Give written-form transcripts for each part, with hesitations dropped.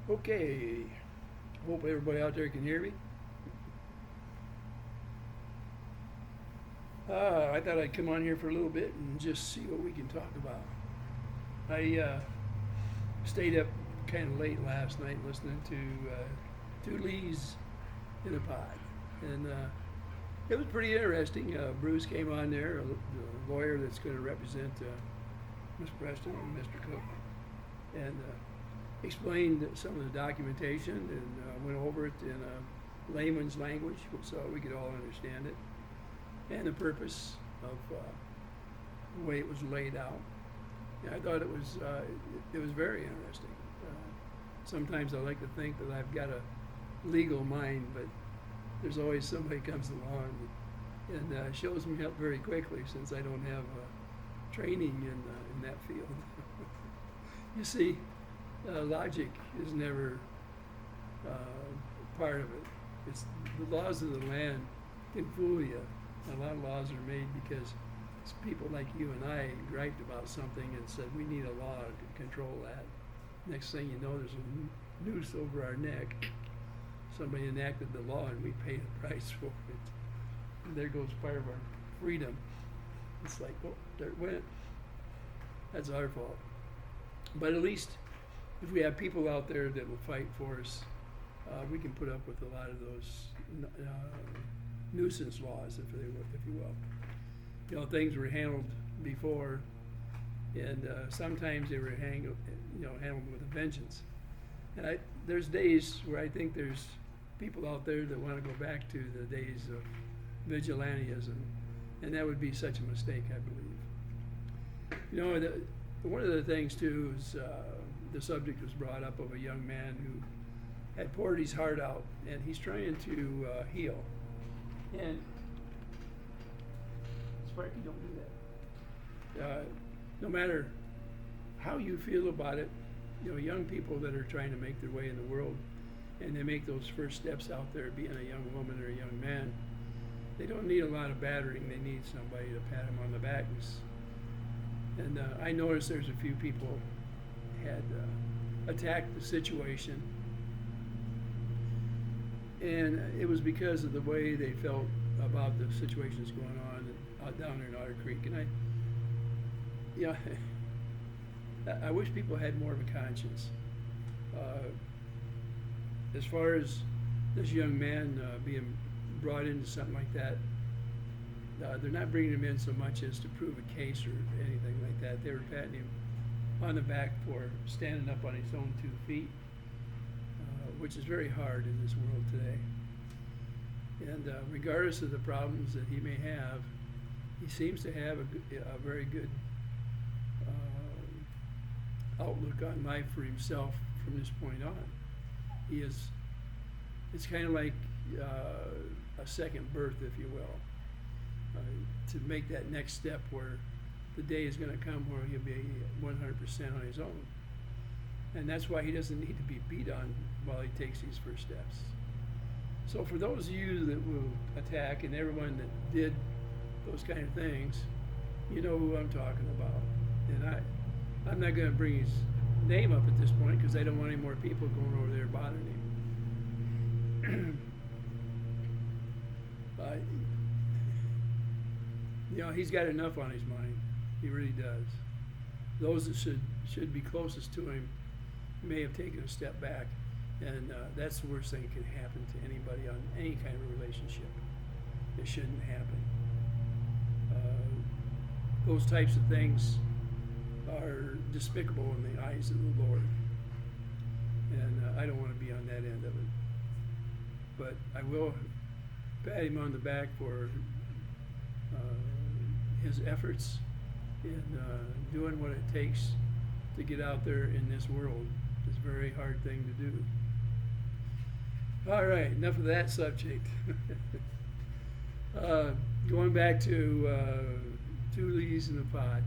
Okay, hope everybody out there can hear me. I thought I'd come on here for a little bit and just see what we can talk about. I stayed up kind of late last night listening to two Lees in a pod, and it was pretty interesting. Bruce came on there, the lawyer that's going to represent Miss Preston and Mr. Cook, and explained some of the documentation and went over it in a layman's language so we could all understand it, and the purpose of the way it was laid out. And I thought it was very interesting. Sometimes I like to think that I've got a legal mind, but there's always somebody comes along and shows me up very quickly since I don't have training in that field. You see, logic is never part of it. It's the laws of the land can fool you. A lot of laws are made because it's people like you and I griped about something and said we need a law to control that. Next thing you know, there's a noose over our neck. Somebody enacted the law and we paid a price for it. And there goes part of our freedom. It's like, well, there it went. That's our fault. But at least if we have people out there that will fight for us, we can put up with a lot of those nuisance laws, if you will. You know, things were handled before, and sometimes they were handled with a vengeance. And there's days where I think there's people out there that want to go back to the days of vigilantism, and that would be such a mistake, I believe. You know, one of the things too is the subject was brought up of a young man who had poured his heart out, and he's trying to heal. And Sparky, don't do that. No matter how you feel about it, you know, young people that are trying to make their way in the world, and they make those first steps out there, being a young woman or a young man, they don't need a lot of battering. They need somebody to pat them on the back. And I noticed there's a few people had attacked the situation, and it was because of the way they felt about the situations going on down there in Otter Creek. And I wish people had more of a conscience. As far as this young man being brought into something like that, they're not bringing him in so much as to prove a case or anything like that. They were patting him on the back for standing up on his own 2 feet, which is very hard in this world today. And regardless of the problems that he may have, he seems to have a very good outlook on life for himself from this point on. It's kind of like a second birth, if you will, to make that next step where the day is going to come where he'll be 100% on his own. And that's why he doesn't need to be beat on while he takes these first steps. So for those of you that will attack, and everyone that did those kind of things, you know who I'm talking about. And I'm not going to bring his name up at this point because I don't want any more people going over there bothering him. You know, he's got enough on his mind. He really does. Those that should be closest to him may have taken a step back, and that's the worst thing that can happen to anybody on any kind of relationship. It shouldn't happen. Those types of things are despicable in the eyes of the Lord, and I don't want to be on that end of it. But I will pat him on the back for his efforts in doing what it takes to get out there in this world. It's a very hard thing to do. All right, enough of that subject. Going back to two leaves in the pod.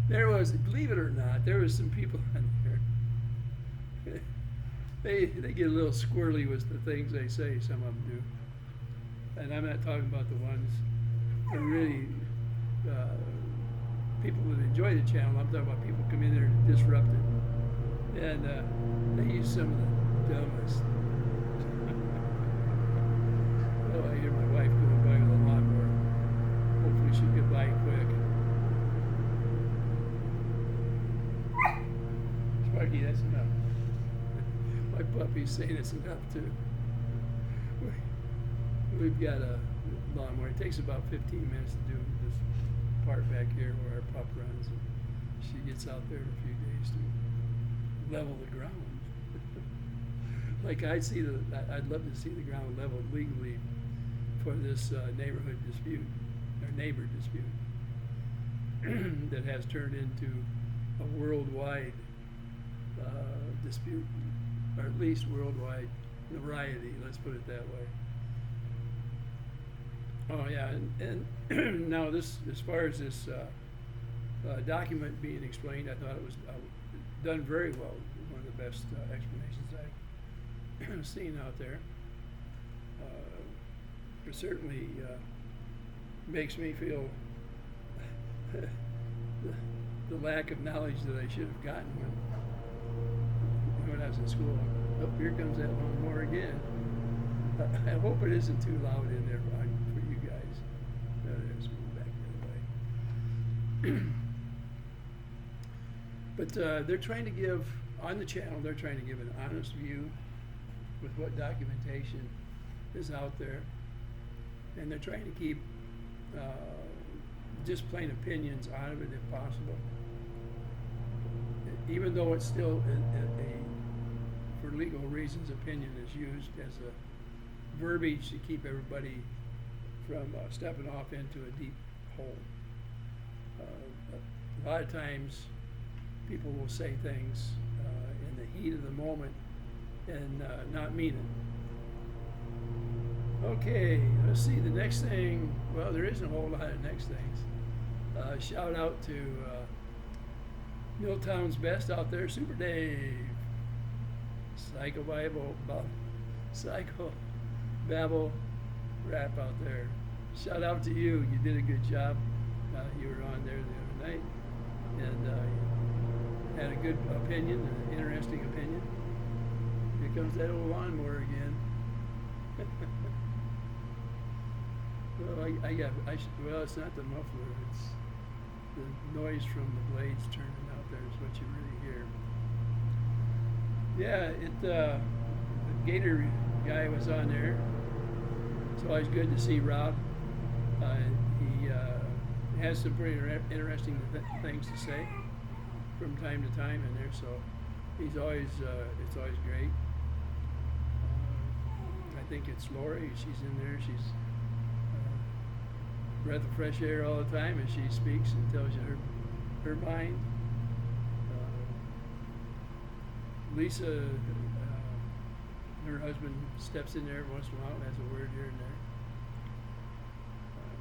There was, believe it or not, there was some people on there. They get a little squirrely with the things they say, some of them do. And I'm not talking about the ones that really, people that enjoy the channel. I'm talking about people come in there to disrupt it. And they use some of dumbest. Oh, I hear my wife going by with a lawnmower. Hopefully she'll get by quick. Sparky, that's enough. My puppy's saying it's enough too. We've got a lawnmower. It takes about 15 minutes to do this part back here where our pup runs. And she gets out there in a few days to level the ground. Like I'd love to see the ground leveled legally for this neighborhood dispute, or neighbor dispute, that has turned into a worldwide dispute, or at least worldwide notoriety, let's put it that way. Oh yeah, and now this, as far as this document being explained, I thought it was done very well. One of the best explanations I've seen out there. It certainly makes me feel the lack of knowledge that I should have gotten when I was in school. Oh, here comes that lawnmower again. I hope it isn't too loud in there for you guys. Let's move back the other way. But they're trying to give, on the channel, they're trying to give an honest view with what documentation is out there. And they're trying to keep just plain opinions out of it if possible. Even though it's still for legal reasons, opinion is used as a verbiage to keep everybody from stepping off into a deep hole. A lot of times people will say things in the heat of the moment and not mean it. Okay, let's see, the next thing, well, there isn't a whole lot of next things. Shout out to Milltown's best out there, Super Dave. Psycho Babble rap out there. Shout out to you. You did a good job. You were on there the other night and had a good opinion, an interesting opinion. Here comes that old lawnmower again. Well, well, it's not the muffler. It's the noise from the blades turning out there is what you really hear. Yeah, the Gator guy was on there. It's always good to see Rob. He has some pretty interesting things to say from time to time in there, so he's always it's always great. I think it's Lori. She's in there. She's breath of fresh air all the time as she speaks and tells you her mind. Lisa, her husband steps in there every once in a while and has a word here and there.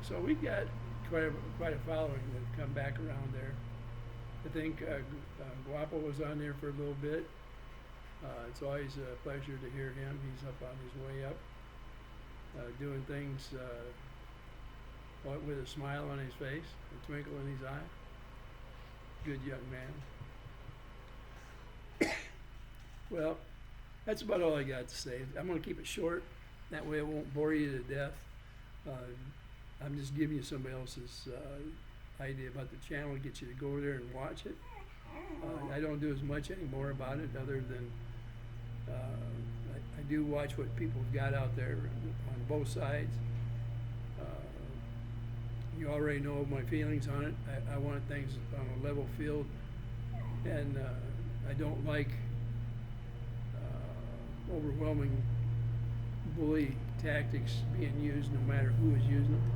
So we've got quite a following that have come back around there. I think Guapo was on there for a little bit. It's always a pleasure to hear him. He's up on his way up, doing things with a smile on his face, a twinkle in his eye. Good young man. Well, that's about all I got to say. I'm going to keep it short. That way I won't bore you to death. I'm just giving you somebody else's idea about the channel to get you to go over there and watch it. I don't do as much anymore about it other than I do watch what people have got out there on both sides. You already know my feelings on it. I want things on a level field, and I don't like overwhelming bully tactics being used no matter who is using them.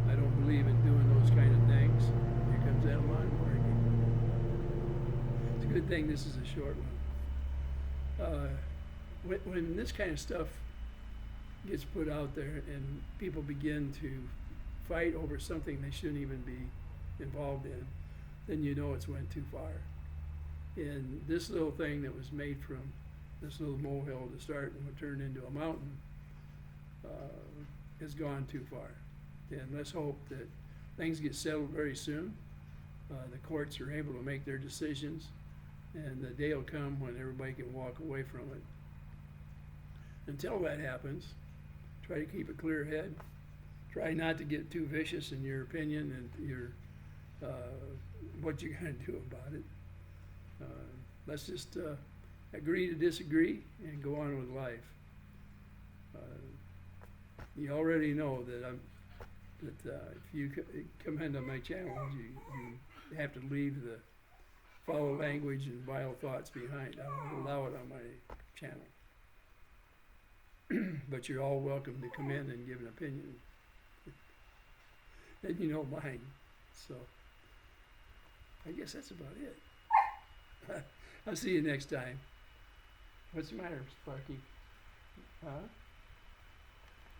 I don't believe in doing those kind of things. Here comes that lawnmower again. It's a good thing this is a short one. When this kind of stuff gets put out there and people begin to fight over something they shouldn't even be involved in, then you know it's went too far. And this little thing that was made from this little molehill to start and turned into a mountain has gone too far. And let's hope that things get settled very soon. The courts are able to make their decisions And the day will come when everybody can walk away from it. Until that happens, try to keep a clear head. Try not to get too vicious in your opinion and your what you're going to do about it. Let's just agree to disagree and go on with life. You already know that if you come into my channel, you have to leave the foul language and vile thoughts behind. I won't allow it on my channel. But you're all welcome to come in and give an opinion. And you know mine. So I guess that's about it. I'll see you next time. What's the matter, Sparky? Huh?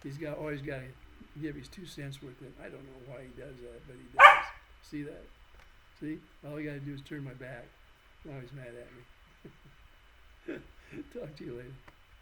He's always got to give his 2 cents worth in. I don't know why he does that, but he does. See that? See? All I got to do is turn my back. Now he's mad at me. Talk to you later.